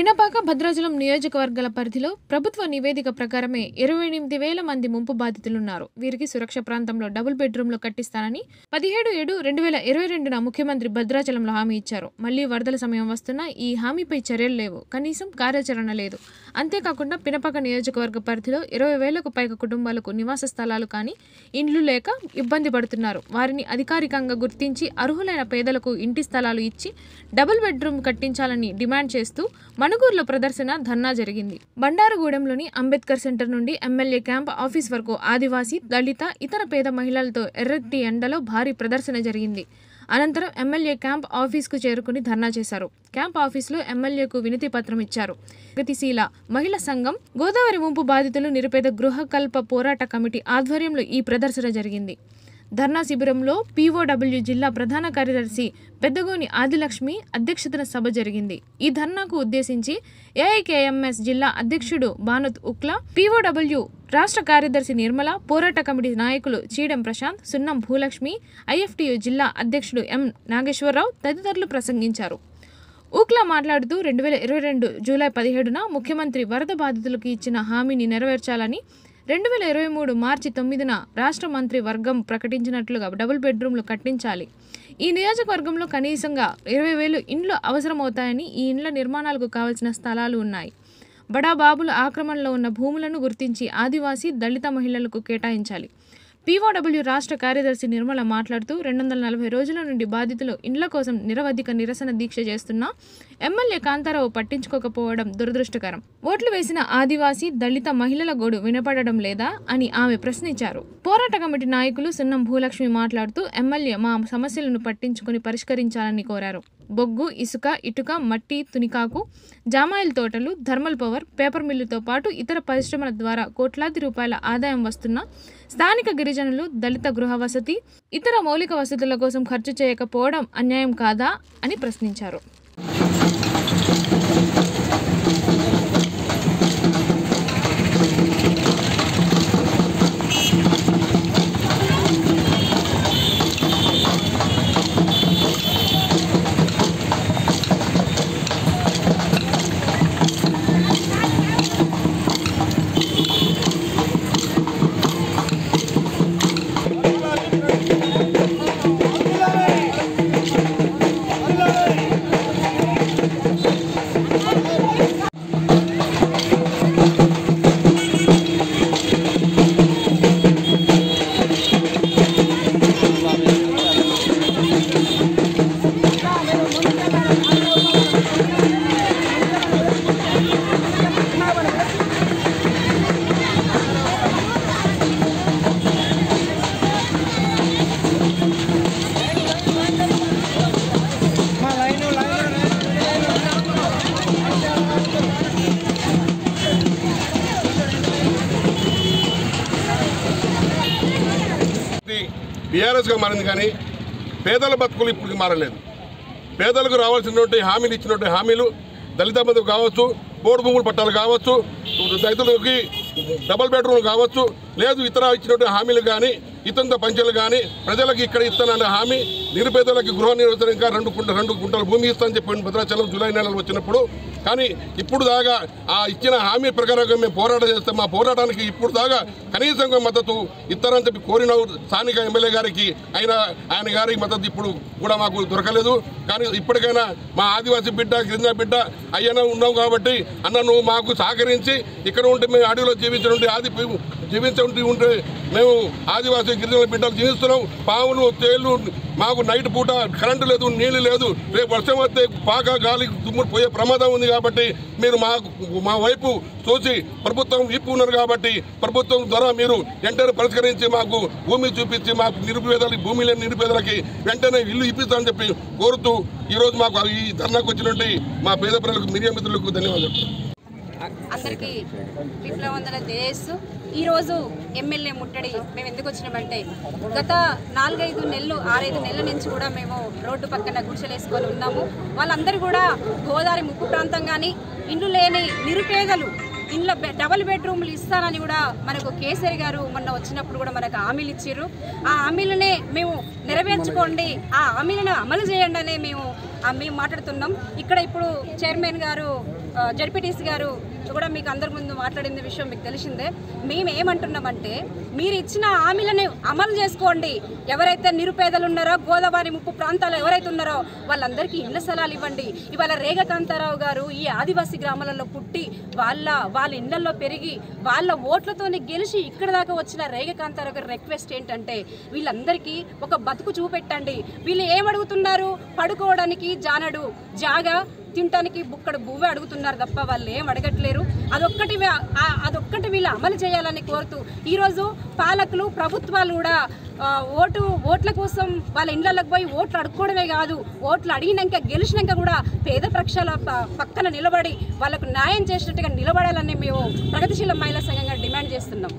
పినపాక భద్రాచలం నియోజకవర్గాల పరిధిలో ప్రభుత్వ నివేదిక ప్రకారమే 28,000 మంది ముంపు బాధితులున్నారు. వీరికి సురక్ష ప్రాంతంలో డబుల్ బెడ్రూమ్లు కట్టిస్తానని 17/7/2022న ముఖ్యమంత్రి భద్రాచలంలో హామీ ఇచ్చారు. మళ్లీ వరదల సమయం వస్తున్నా ఈ హామీపై చర్యలు లేవు, కనీసం కార్యాచరణ లేదు. అంతేకాకుండా పినపాక నియోజకవర్గ పరిధిలో 20,000కు పైగా కుటుంబాలకు నివాస స్థలాలు కానీ ఇండ్లు లేక ఇబ్బంది పడుతున్నారు. వారిని అధికారికంగా గుర్తించి అర్హులైన పేదలకు ఇంటి స్థలాలు ఇచ్చి డబుల్ బెడ్రూమ్ కట్టించాలని డిమాండ్ చేస్తూ మణుగూరులో ప్రదర్శన ధర్నా జరిగింది. బండారుగూడెంలోని అంబేద్కర్ సెంటర్ నుండి ఎమ్మెల్యే క్యాంప్ ఆఫీస్ వరకు ఆదివాసీ, దళిత, ఇతర పేద మహిళలతో ఎర్రటి ఎండలో భారీ ప్రదర్శన జరిగింది. అనంతరం ఎమ్మెల్యే క్యాంప్ ఆఫీస్కు చేరుకుని ధర్నా చేశారు. క్యాంప్ ఆఫీసులో ఎమ్మెల్యేకు వినతి పత్రం ఇచ్చారు. ప్రగతిశీల మహిళా సంఘం, గోదావరి ముంపు బాధితులు నిరుపేద గృహకల్ప పోరాట కమిటీ ఆధ్వర్యంలో ఈ ప్రదర్శన జరిగింది. ధర్నా శిబిరంలో పీఓడబ్ల్యూ జిల్లా ప్రధాన కార్యదర్శి పెద్దగోని ఆదిలక్ష్మి అధ్యక్షతన సభ జరిగింది. ఈ ధర్నాకు ఉద్దేశించి ఏఐకేఎంఎస్ జిల్లా అధ్యక్షుడు బానుత్ ఉక్లా, పీఓడబ్ల్యూ రాష్ట్ర కార్యదర్శి నిర్మల, పోరాట కమిటీ నాయకులు చీడెం ప్రశాంత్, సున్నం భూలక్ష్మి, ఐఎఫ్టియు జిల్లా అధ్యక్షుడు ఎం నాగేశ్వరరావు తదితరులు ప్రసంగించారు. ఊక్లా మాట్లాడుతూ 2022 జూలై 17న ముఖ్యమంత్రి వరద బాధితులకు ఇచ్చిన హామీని నెరవేర్చాలని, 2023 మార్చి 9న రాష్ట్ర మంత్రి వర్గం ప్రకటించినట్లుగా డబుల్ బెడ్రూమ్లు కట్టించాలి. ఈ నియోజకవర్గంలో కనీసంగా 20,000 ఇండ్లు అవసరమవుతాయని, ఈ ఇండ్ల నిర్మాణాలకు కావాల్సిన స్థలాలు ఉన్నాయి. బడాబాబుల ఆక్రమణలో ఉన్న భూములను గుర్తించి ఆదివాసీ, దళిత మహిళలకు కేటాయించాలి. పీఓడబ్ల్యూ రాష్ట్ర కార్యదర్శి నిర్మల మాట్లాడుతూ 240 రోజుల నుండి బాధితులు ఇండ్ల కోసం నిరవధిక నిరసన దీక్ష చేస్తున్నా ఎమ్మెల్యే కాంతారావు పట్టించుకోకపోవడం దురదృష్టకరం. ఓట్లు వేసిన ఆదివాసీ, దళిత మహిళల గోడు వినపడడం లేదా అని ఆమె ప్రశ్నించారు. పోరాట కమిటీ నాయకులు సున్నం భూలక్ష్మి మాట్లాడుతూ ఎమ్మెల్యే మా సమస్యలను పట్టించుకుని పరిష్కరించాలని కోరారు. బొగ్గు, ఇసుక, ఇటుక, మట్టి, తునికాకు, జామాయిల్ తోటలు, థర్మల్ పవర్, పేపర్ మిల్లుతో పాటు ఇతర పరిశ్రమల ద్వారా కోట్లాది రూపాయల ఆదాయం వస్తున్న స్థానిక గిరిజనులు దళిత గృహ వసతి, ఇతర మౌలిక వసతుల కోసం ఖర్చు చేయకపోవడం అన్యాయం కాదా అని ప్రశ్నించారు. బీఆర్ఎస్గా మారింది కానీ పేదల బతుకులు ఇప్పుడు మారలేదు. పేదలకు రావాల్సినటువంటి హామీలు ఇచ్చినటువంటి హామీలు దళిత బంధు కావచ్చు, బోర్డు భూముల పట్టాలు కావచ్చు, రైతులకి డబుల్ బెడ్రూమ్ కావచ్చు, లేదు ఇతర ఇచ్చినటువంటి హామీలు కానీ ఇతంత పంచాలు కానీ ప్రజలకు ఇక్కడ ఇస్తానన్న హామీ, నిరుపేదలకి గృహ నిర్వహణ ఇంకా 2 గుంటల భూమి ఇస్తానని చెప్పి భద్రాచలం జూలై నెలలో వచ్చినప్పుడు, కానీ ఇప్పుడు దాకా ఆ ఇచ్చిన హామీ ప్రకారంగా మేము పోరాటం చేస్తాం. మా పోరాటానికి ఇప్పుడు దాకా కనీసంగా మద్దతు ఇస్తారని చెప్పి కోరిన స్థానిక ఎమ్మెల్యే గారికి ఆయన గారికి మద్దతు ఇప్పుడు కూడా మాకు దొరకలేదు. కానీ ఇప్పటికైనా మా ఆదివాసీ బిడ్డ, గిరిజన బిడ్డ అయ్యన ఉన్నాం కాబట్టి అన్న నువ్వు మాకు సహకరించి ఇక్కడ ఉంటే మేము అడవిలో జీవించి ఉంటే మేము ఆదివాసీ గిరిజన బిడ్డలు జీవిస్తున్నాం. పావులు, తేళ్లు, మాకు నైట్ పూట కరెంటు లేదు, నీళ్లు లేదు, రేపు వర్షం వస్తే పాక గాలి దుమ్ముడు పోయే ప్రమాదం ఉంది. కాబట్టి మీరు మా వైపు చూసి ప్రభుత్వం ఇప్పు ఉన్నారు కాబట్టి ప్రభుత్వం ద్వారా మీరు వెంటనే పరిష్కరించి మాకు భూమి చూపించి మాకు నిరుపేదలకి, భూమి లేని నిరుపేదలకి వెంటనే ఇల్లు ఇప్పిస్తామని చెప్పి కోరుతూ ఈరోజు మాకు ఈ ధర్నాకు వచ్చినట్టు మా పేద ప్రజలకు, మీడియా మిత్రులకు ధన్యవాదాలు. అందరికీ విప్లవందన తెలియజేస్తూ ఈరోజు ఎమ్మెల్యే ముట్టడి మేము ఎందుకు వచ్చినామంటే గత 4-5 నెలలు 6-5 నెలల నుంచి కూడా మేము రోడ్డు పక్కన గుడిసెలు వేసుకొని ఉన్నాము. వాళ్ళందరూ కూడా గోదావరి ముప్పు ప్రాంతం కానీ ఇండ్లు లేని నిరుపేదలు ఇంట్లో డబుల్ బెడ్రూమ్లు ఇస్తానని కూడా మనకు కేసరి గారు మొన్న వచ్చినప్పుడు కూడా మనకు హామీలు ఇచ్చారు. ఆ హామీలనే మేము నెరవేర్చుకోండి, ఆ హామీలను అమలు చేయండి అనే మేము మాట్లాడుతున్నాం. ఇక్కడ ఇప్పుడు చైర్మన్ గారు జడ్పీటీసీ గారు కూడా మీకు అందరి ముందు మాట్లాడిన విషయం మీకు తెలిసిందే. మేము ఏమంటున్నామంటే మీరు ఇచ్చిన హామీలను అమలు చేసుకోండి. ఎవరైతే నిరుపేదలు ఉన్నారో, గోదావరి ముప్పు ప్రాంతాలు ఎవరైతే ఉన్నారో వాళ్ళందరికీ ఇళ్ల స్థలాలు ఇవ్వండి. ఇవాళ రేగకాంతారావు గారు ఈ ఆదివాసీ గ్రామాలలో పుట్టి వాళ్ళ ఇళ్లలో పెరిగి వాళ్ళ ఓట్లతోనే గెలిచి ఇక్కడ దాకా వచ్చిన రేగకాంతారావు గారి రిక్వెస్ట్ ఏంటంటే వీళ్ళందరికీ ఒక బతుకు చూపెట్టండి. వీళ్ళు ఏమడుగుతున్నారు? పడుకోవడానికి జానడు జాగా, తినటానికి బుక్కడు బువ్వే అడుగుతున్నారు తప్ప వాళ్ళు ఏం అడగట్లేరు. అదొక్కటి వీళ్ళు అమలు చేయాలని కోరుతూ ఈరోజు పాలకులు, ప్రభుత్వాలు కూడా ఓట్ల కోసం వాళ్ళ ఇళ్లకు పోయి ఓట్లు అడుక్కోవడమే కాదు, ఓట్లు అడిగినాక గెలిచినాక కూడా పేద పక్షాల పక్కన నిలబడి వాళ్ళకు న్యాయం చేసినట్టుగా నిలబడాలని మేము ప్రగతిశీల మహిళా సంఘంగా డిమాండ్ చేస్తున్నాం.